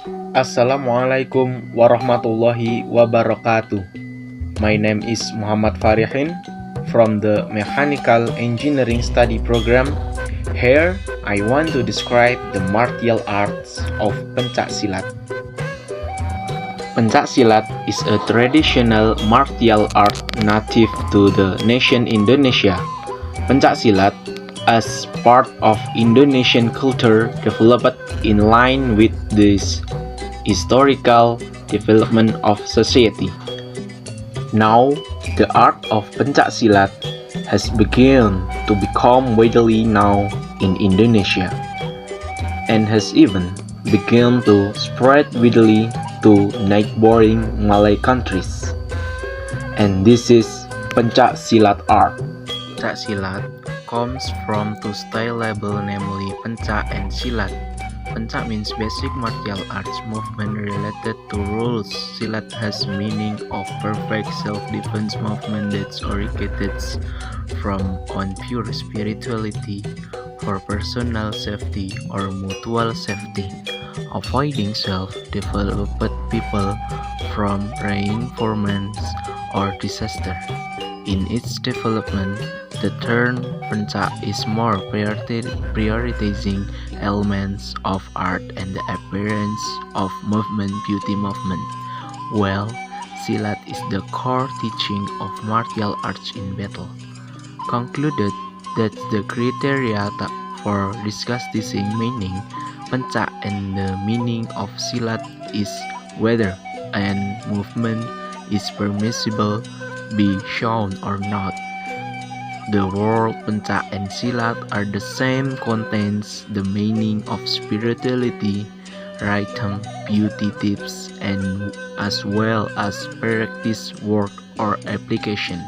Assalamualaikum warahmatullahi wabarakatuh. My name is Muhammad Farihin from the Mechanical Engineering Study Program. Here, I want to describe the martial arts of pencak silat. Pencak silat is a traditional martial art native to the nation Indonesia. Pencak silat, as part of Indonesian culture, developed in line with this historical development of society. Now, the art of pencak silat has begun to become widely known in Indonesia and has even begun to spread widely to neighboring Malay countries. And this is pencak silat art. Pencak silat comes from two style label, namely pencak and silat. Pencak means basic martial arts movement related to rules. Silat has meaning of perfect self-defense movement that's oriented from on pure spirituality for personal safety or mutual safety, avoiding self-developed people from reinforcements or disaster. In its development, the term pencak is more prioritizing elements of art and the appearance of beauty movement, while silat is the core teaching of martial arts in battle. Concluded that the criteria for discussing meaning pencak and the meaning of silat is whether an movement is permissible be shown or not. The word pencak and silat are the same, contains the meaning of spirituality, rhythm, beauty tips, and as well as practice work or application.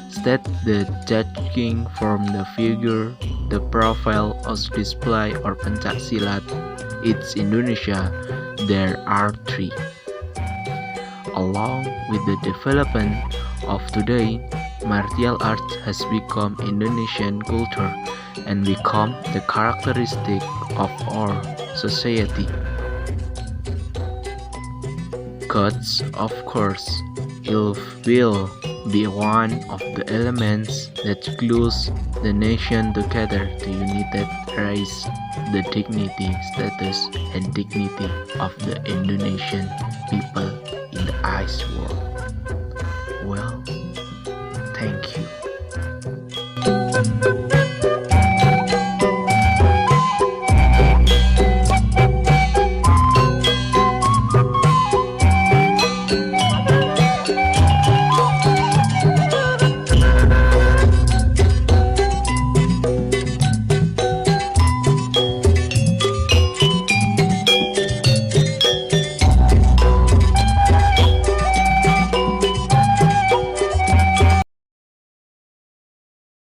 State the judging from the figure, the profile of display or pencak silat. It's Indonesia. There are three. Along with the development of today, martial arts has become Indonesian culture and become the characteristic of our society. Gods, of course, will be one of the elements that glues the nation together to united raise the dignity, status, and dignity of the Indonesian people in the ice world. Well, thank you.